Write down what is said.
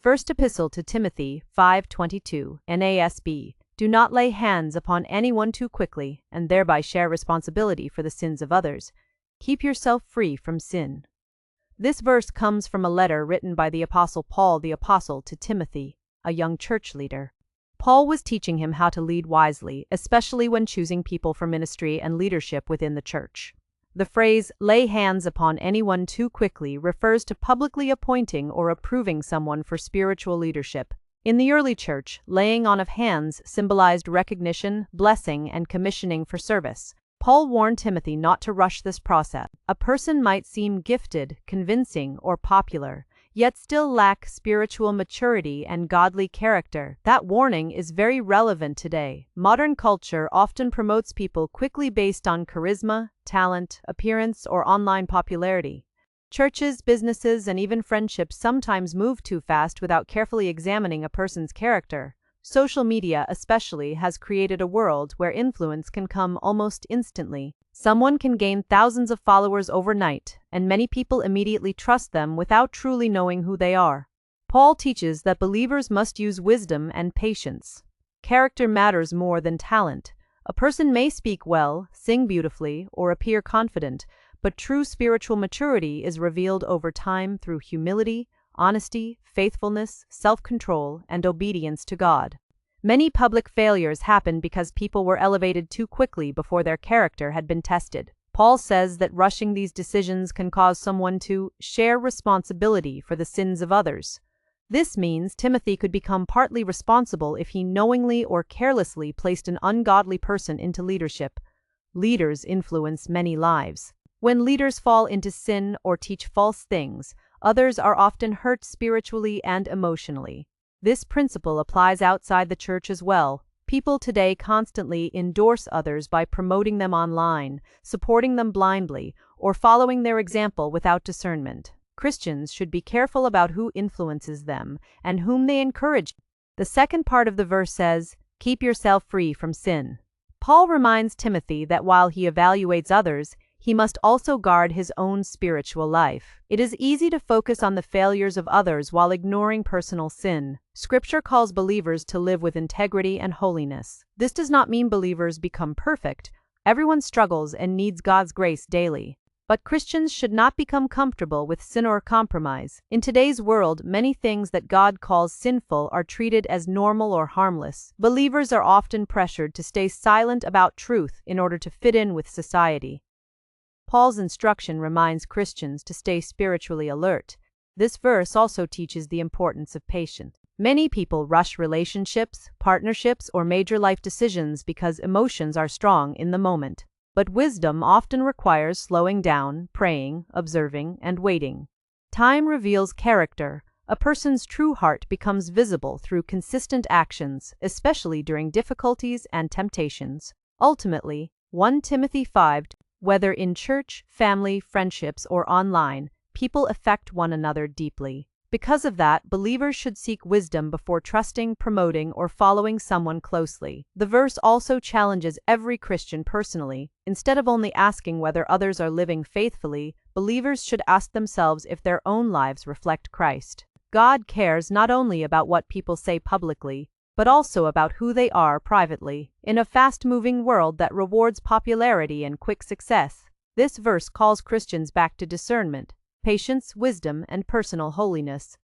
First Epistle to Timothy 5:22, NASB. Do not lay hands upon anyone too quickly, and thereby share responsibility for the sins of others. Keep yourself free from sin. This verse comes from a letter written by the Apostle Paul the Apostle to Timothy, a young church leader. Paul was teaching him how to lead wisely, especially when choosing people for ministry and leadership within the church. The phrase, lay hands upon anyone too quickly, refers to publicly appointing or approving someone for spiritual leadership. In the early church, laying on of hands symbolized recognition, blessing, and commissioning for service. Paul warned Timothy not to rush this process. A person might seem gifted, convincing, or popular, yet still lack spiritual maturity and godly character. That warning is very relevant today. Modern culture often promotes people quickly based on charisma, talent, appearance, or online popularity. Churches, businesses, and even friendships sometimes move too fast without carefully examining a person's character. Social media, especially, has created a world where influence can come almost instantly. Someone can gain thousands of followers overnight, and many people immediately trust them without truly knowing who they are. Paul teaches that believers must use wisdom and patience. Character matters more than talent. A person may speak well, sing beautifully, or appear confident, but true spiritual maturity is revealed over time through humility, honesty, faithfulness, self-control, and obedience to God. Many public failures happen because people were elevated too quickly before their character had been tested. Paul says that rushing these decisions can cause someone to share responsibility for the sins of others. This means Timothy could become partly responsible if he knowingly or carelessly placed an ungodly person into leadership. Leaders influence many lives. When leaders fall into sin or teach false things, others are often hurt spiritually and emotionally. This principle applies outside the church as well. People today constantly endorse others by promoting them online, supporting them blindly, or following their example without discernment. Christians should be careful about who influences them and whom they encourage. The second part of the verse says, keep yourself free from sin. Paul reminds Timothy that while he evaluates others, he must also guard his own spiritual life. It is easy to focus on the failures of others while ignoring personal sin. Scripture calls believers to live with integrity and holiness. This does not mean believers become perfect. Everyone struggles and needs God's grace daily. But Christians should not become comfortable with sin or compromise. In today's world, many things that God calls sinful are treated as normal or harmless. Believers are often pressured to stay silent about truth in order to fit in with society. Paul's instruction reminds Christians to stay spiritually alert. This verse also teaches the importance of patience. Many people rush relationships, partnerships, or major life decisions because emotions are strong in the moment. But wisdom often requires slowing down, praying, observing, and waiting. Time reveals character. A person's true heart becomes visible through consistent actions, especially during difficulties and temptations. Ultimately, 1 Timothy 5. Whether in church, family, friendships, or online, people affect one another deeply. Because of that, believers should seek wisdom before trusting, promoting, or following someone closely. The verse also challenges every Christian personally. Instead of only asking whether others are living faithfully, believers should ask themselves if their own lives reflect Christ. God cares not only about what people say publicly, but also about who they are privately. In a fast-moving world that rewards popularity and quick success, this verse calls Christians back to discernment, patience, wisdom, and personal holiness.